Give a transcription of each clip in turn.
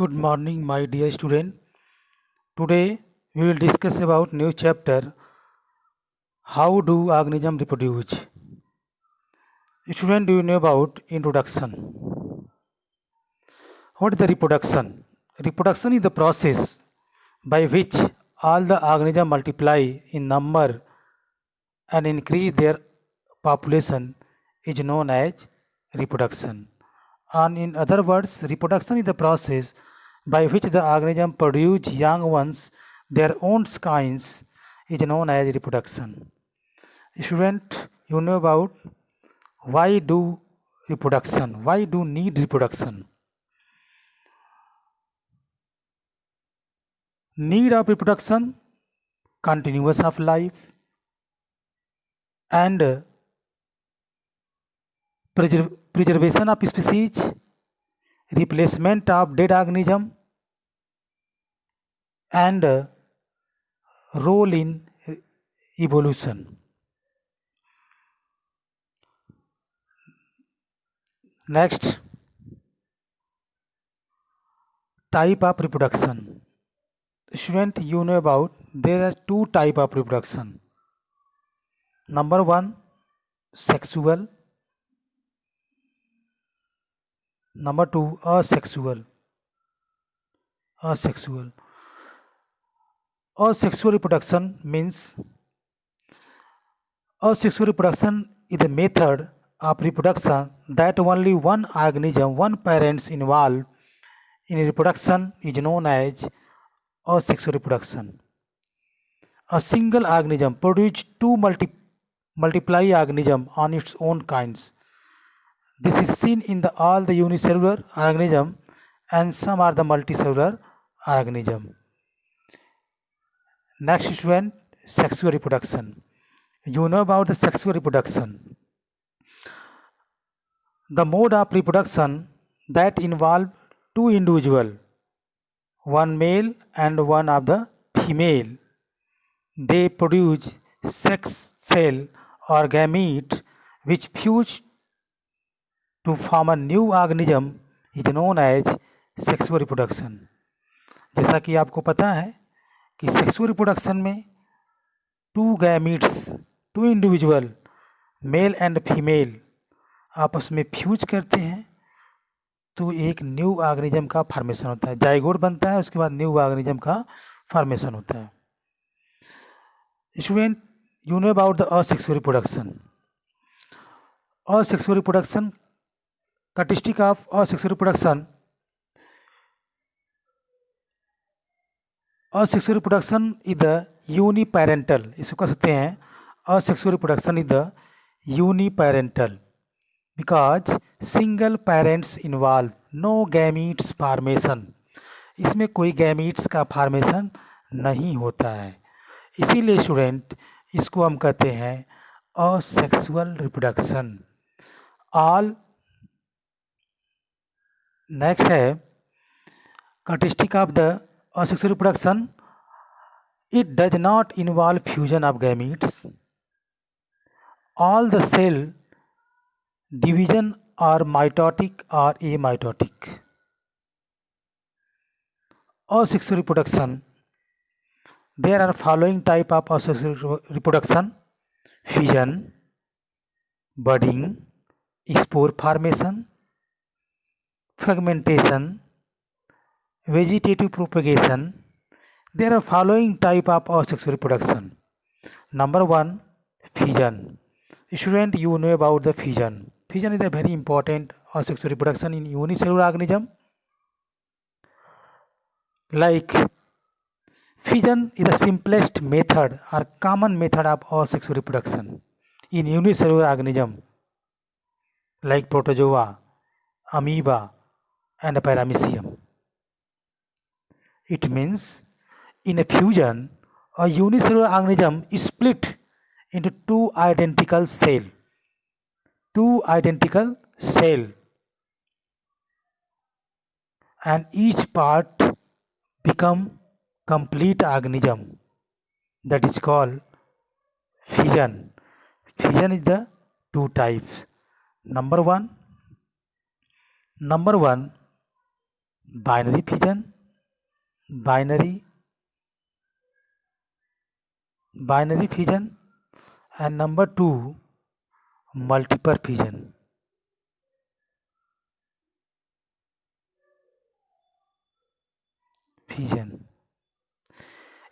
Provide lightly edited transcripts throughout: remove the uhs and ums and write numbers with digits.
Good morning, my dear student. Today we will discuss about new chapter. How do organisms reproduce? Student, do you know about introduction? What is the reproduction? Reproduction is the process by which all the organisms multiply in number and increase their population is known as reproduction. And in other words, reproduction is the process by which the organism produce young ones, their own kinds, is known as reproduction. Student, you know about why do reproduction? Why do need reproduction? Need of reproduction, continuous of life, and preservation of species, replacement of dead organism, and role in evolution. Next, type of reproduction. Student, you know about there are two type of reproduction. Number one, sexual. Number two, asexual. Asexual. Asexual reproduction means asexual reproduction is a method of reproduction that only one organism, one parents involved in reproduction is known as asexual reproduction. A single organism produces two multiply organisms on its own kinds. This is seen in all the unicellular organism and some are the multicellular organism. Next one, sexual reproduction. You know about the sexual reproduction. The mode of reproduction that involve two individuals, one male and one of the female. They produce sex cell or gamete which fuse to form a new organism is known as sexual reproduction. जैसा कि आपको पता है कि sexual reproduction में two gametes, two individual male and female आपस में fuse करते हैं तो एक न्यू ऑर्गेनिज्म का फॉर्मेशन होता है, जाइगोट बनता है, उसके बाद न्यू ऑर्गेनिज्म का फॉर्मेशन होता है. Student, you know about the asexual reproduction. Asexual reproduction, characteristic of asexual reproduction. Asexual reproduction is the uniparental. इसको कह सकते हैं asexual reproduction is the uniparental because single parents involved, no gametes formation. इसमें कोई gametes का formation नहीं होता है, इसीलिए स्टूडेंट इसको हम कहते हैं asexual reproduction. All नेक्स्ट है characteristic of the asexual reproduction. It does not involve fusion of gametes. All the cell division are mitotic or amitotic. Asexual reproduction. There are following type of asexual reproduction: fission, budding, spore formation, fragmentation, vegetative propagation. There are following type of asexual reproduction. Number one, fission. Student, you know about the fission. Fission is a very important asexual reproduction in unicellular organism. Like fission is the simplest method or common method of asexual reproduction in unicellular organism like protozoa, amoeba, and paramecium. It means in a fusion, a unicellular organism is split into two identical cells, and each part become complete organism. That is called fission. Fission is the two types. Number one, binary fission, binary fission, and number 2 multiple fission.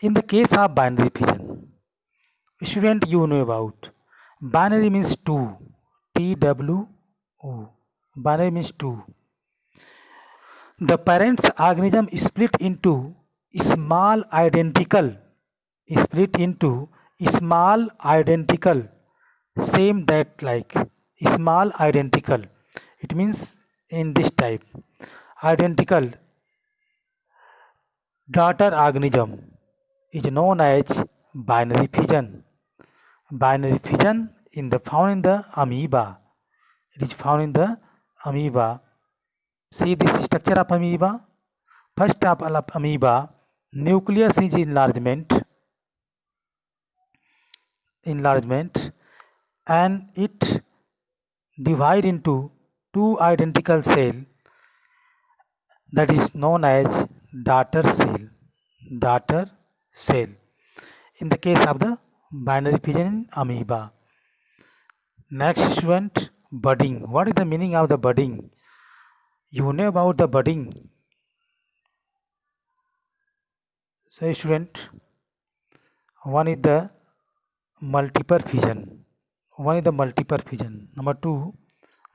In the case of binary fission, student, you know about binary means 2, TWO. Binary means 2. The parents organism split into small identical same that like small identical. It means in this type identical daughter organism is known as binary fission. Binary fission found in the amoeba. It is found in the amoeba. See this structure of amoeba. First of all, amoeba, nucleus is enlargement, and it divide into 2 identical cell, that is known as daughter cell. In the case of the binary fission in amoeba. Next student, budding. What is the meaning of the budding? You know about the budding. So student, one is the multiple fission. Number 2,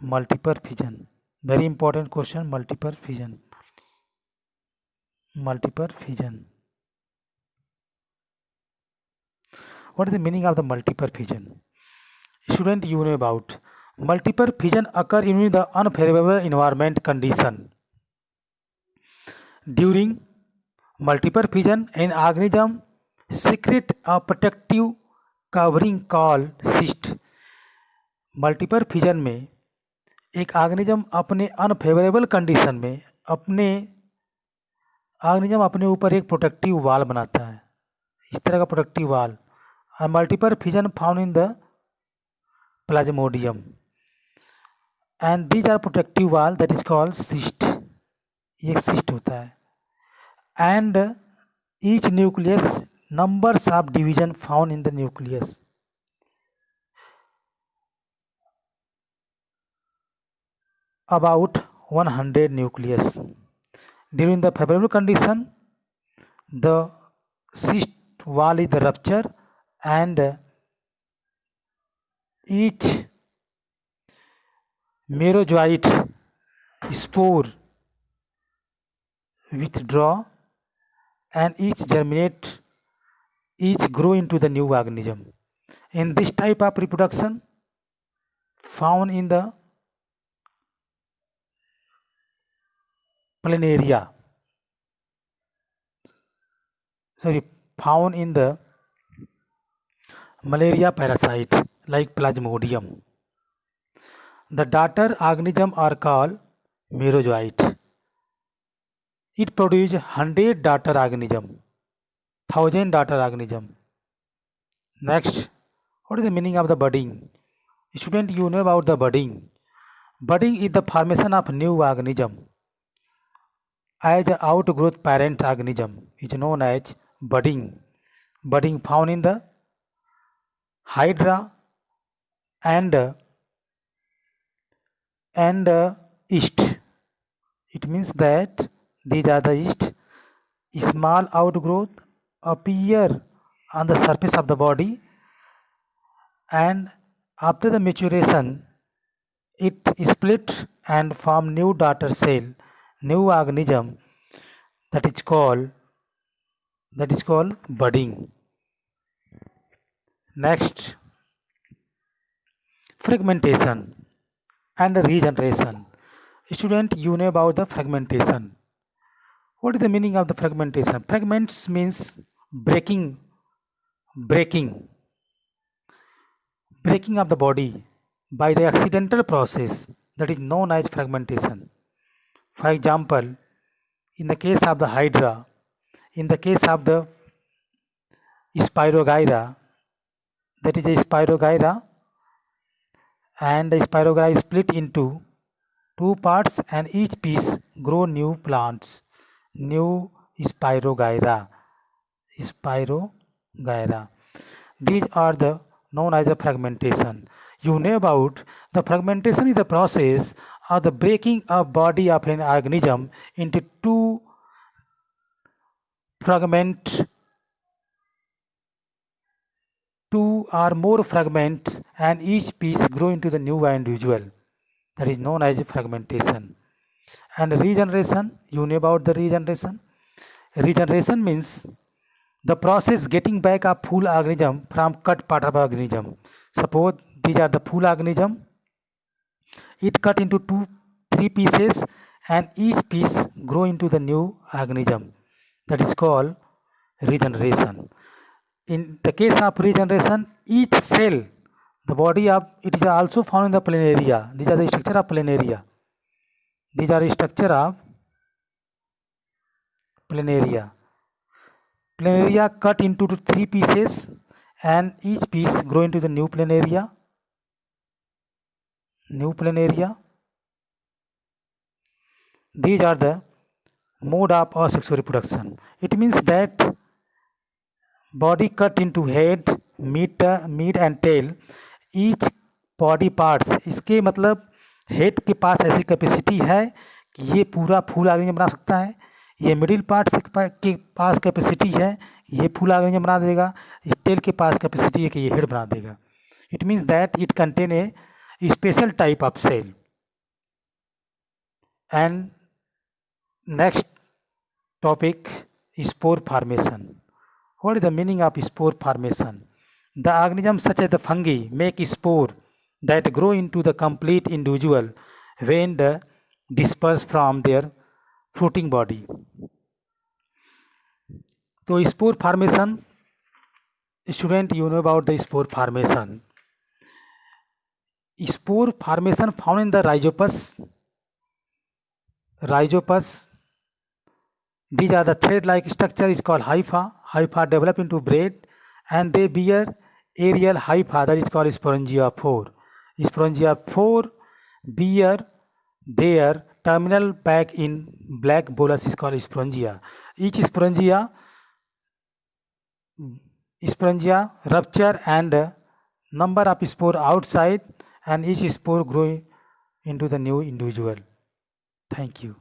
multiple fission. Very important question, multiple fission. What is the meaning of the multiple fission? Student, you know about multiple fission occur in the unfavorable environment condition. During multiple fission, an organism secrete a protective covering call cyst. Multiple fission में एक organism अपने unfavourable condition में अपने ऊपर एक protective वाल बनाता है, इस तरह का protective wall. Multiple fission found in the plasmodium and these are protective wall that is called cyst. ये सिस्ट होता है. And each nucleus numbers of division found in the nucleus. About 100 nucleus. During the favorable condition, the cyst wall is rupture and each merozoite spore withdraw and each germinate. Each grow into the new organism. In this type of reproduction found in the malaria parasite like plasmodium. The daughter organism are called merozoite. It produces 100 daughter organism. 1000 daughter organism. Next, what is the meaning of the budding? Student, you know about the budding. Budding is the formation of new organism as the outgrowth parent organism is known as budding. Budding found in the hydra and yeast. It means that these are the yeast. Small outgrowth appear on the surface of the body, and after the maturation it split and form new daughter cell, new organism, that is called budding. Next, fragmentation and regeneration. Student, you know about the fragmentation. What is the meaning of the fragmentation? Fragments means breaking of the body by the accidental process, that is known as fragmentation. For example, in the case of the hydra, in the case of the Spirogyra, that is a Spirogyra, and the Spirogyra is split into 2 parts and each piece grow new plants, new spirogyra. Spirogyra. These are the known as the fragmentation. You know about the fragmentation is the process of the breaking of body of an organism into two fragments, two or more fragments, and each piece grow into the new individual. That is known as fragmentation. And regeneration, you know about the regeneration. Regeneration means the process getting back a full organism from cut part of organism. Suppose these are the full organism. It cut into 3 pieces and each piece grow into the new organism. That is called regeneration. In the case of regeneration, each cell, the body of it is also found in the planaria. These are the structure of planaria. These are the structure of planaria. Planaria cut into 3 pieces and each piece grow into the new planaria. New planaria. These are the mode of asexual reproduction. It means that body cut into head, meat and tail. Each body parts, इसके मतलब head के पास ऐसी capacity है कि ये पूरा फूल organism बना सकता है. ये मिडिल पार्ट्स के पास कैपेसिटी है ये फूल ऑर्गेनिज्म बना देगा. इस टेल के पास कैपेसिटी है कि ये हेड बना देगा. It means that it contain a special type of cell. And next topic, spore formation. What is the meaning of spore formation? The organisms such as the fungi make spore that grow into the complete individual when they disperse from their fruiting body. So spore formation, student, you know about the spore formation. Spore formation found in the rhizopus. These are the thread-like structure is called hypha. Hypha develop into braid and they bear aerial hypha that is called sporangiophore. Sporangiophore bear their terminal bag in black bolus is called sporangia. Each sporangia rupture and number of spore outside and each spore growing into the new individual. Thank you.